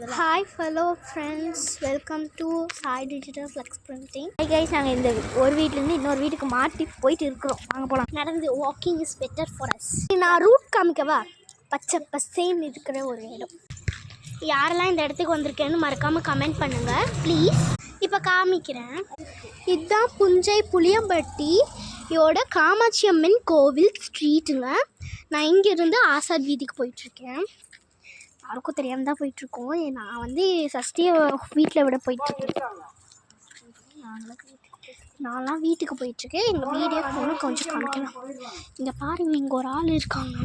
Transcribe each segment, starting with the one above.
Hi fellow friends, welcome to Sai Digital Flex Printing. Hi guys, நாங்கள் இந்த ஒரு வீட்டிலேருந்து இன்னொரு வீட்டுக்கு மாட்டி போயிட்டு இருக்கிறோம். வாங்க போகலாம். நடந்து walking is better for us. நான் ரூட் காமிக்கவா? பச்சை பசேன்னு இருக்கிற ஒரு இடம். யாரெல்லாம் இந்த இடத்துக்கு வந்திருக்கேன்னு மறக்காமல் கமெண்ட் பண்ணுங்கள் ப்ளீஸ். இப்போ காமிக்கிறேன். இதுதான் புஞ்சை புளியம்பட்டியோட காமாட்சி அம்மன் கோவில் ஸ்ட்ரீட்டுங்க. நான் இங்கேருந்து ஆசாத் வீதிக்கு போயிட்டுருக்கேன். யாருக்கும் தெரியாமல் தான் போயிட்டுருக்கோம். நான் வந்து சஷ்டியை வீட்டில் விட போயிட்டுருக்கேன். நான்லாம் வீட்டுக்கு போயிட்டுருக்கேன். எங்கள் வீடியோ போகணும் கொஞ்சம் காமிக்கலாம். இங்கே பாருங்க, இங்கே ஒரு ஆள் இருக்காங்க.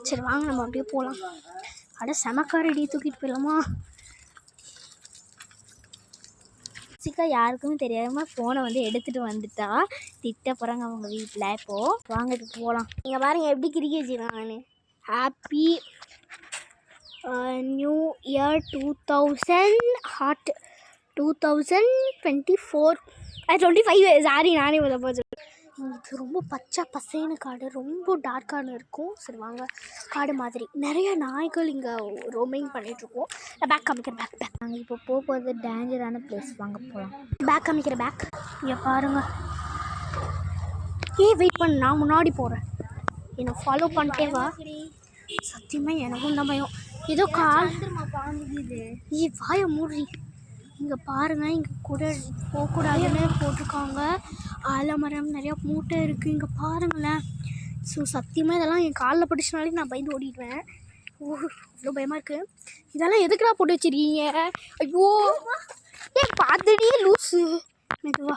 சரி வாங்க நம்ம அப்படியே போகலாம். செமக்காரடி தூக்கிட்டு போயிடலாமா? யாருக்குமே தெரியாமல் ஃபோனை வந்து எடுத்துகிட்டு வந்துட்டா திட்ட போகிறாங்க அவங்க வீட்டில். இப்போது வாங்க இப்போ போகலாம். இங்கே பாருங்கள் எப்படி கிரிக்கி வச்சுருக்காங்கன்னு. ஹாப்பி நியூ இயர் 2024 சாரி நானே முதல் போச்சு. இது ரொம்ப பச்சை பசேன்னு காடு, ரொம்ப டார்க்கான இருக்கும். சரி வாங்க, காடு மாதிரி நிறைய நாய்கள் இங்கே ரோமிங் பண்ணிகிட்ருக்கோம். நான் பேக் காமிக்கிறேன். பேக் நாங்கள் இப்போ போகிறது டேஞ்சரான பிளேஸ். வாங்க போகலாம். பேக் காமிக்கிறேன். பேக் இங்கே பாருங்கள். வெயிட் பண்ணு, நான் முன்னாடி போகிறேன். என்னை ஃபாலோ பண்ணிட்டே வா. சத்தியமாக எனக்கும் தான் பயம். ஏதோ கால் வாய மூடி. இங்கே பாருங்கள், இங்கே கூட போகக்கூடாதுன்னு போட்டிருக்காங்க. ஆலமரம் நிறையா மூட்டை இருக்குது. இங்கே பாருங்களேன். ஸோ சத்தியமாக இதெல்லாம் என் காலில் பட்டுச்சுனாலே நான் பயந்து ஓடிடுவேன். அவ்வளோ பயமாக இருக்குது. இதெல்லாம் எதுக்குடா போட்டு வச்சிருக்கீங்க? ஐயோ பார்த்துட்டே லூஸு. மெதுவா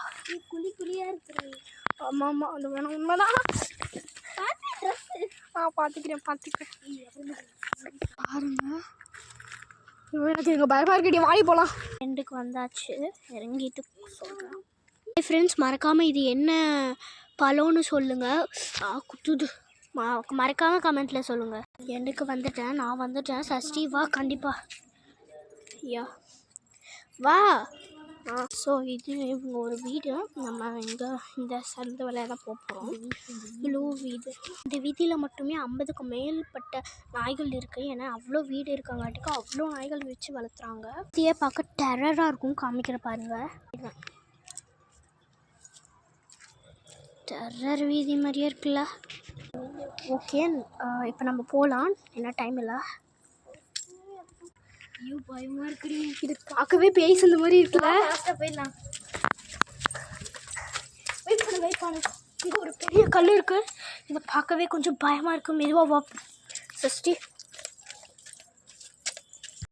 குழியாக இருக்குது. ஆமாம் அது வேணும், உண்மைதான். பார்த்துக்கிறேன் பாருங்க. எனக்கு எங்கள் பயமாக இருக்கடியே, வாடி போகலாம். ரெண்டுக்கு வந்தாச்சு, இறங்கிட்டு சொல்கிறேன். ஃப்ரெண்ட்ஸ் மறக்காமல் இது என்ன பழம்னு சொல்லுங்கள். குத்துது, மறக்காமல் கமெண்ட்டில் சொல்லுங்கள். ரெண்டுக்கு வந்துட்டேன், நான் வந்துட்டேன். சஷ்டி வா கண்டிப்பாக. ஐயா வா. ஸோ இது இவங்க ஒரு வீடு. நம்ம இங்கே இந்த சந்து வழியாக தான் போகிறோம். ப்ளூ வீடு. இந்த வீதியில் மட்டுமே 50க்கு மேற்பட்ட நாய்கள் இருக்குது. ஏன்னா அவ்வளோ வீடு இருக்கங்காட்டிக்கு அவ்வளோ நாய்கள் வச்சு வளர்த்துறாங்க. இதையே பார்க்க டெரராக இருக்கும். காமிக்கிற பாருங்கள். டெரர் வீதி மாதிரியே இருக்குல்ல. ஓகே, இப்போ நம்ம போகலாம். என்ன டைம் இல்லை. ஐயோ பயமாக இருக்குடி. இது பார்க்கவே பேய் இந்த மாதிரி இருக்குல்ல. போயிடலாம். வெயிட் பண்ணு. இது ஒரு பெரிய கல் இருக்குது. இதை பார்க்கவே கொஞ்சம் பயமாக இருக்குது. மெதுவாக வா சஷ்டி.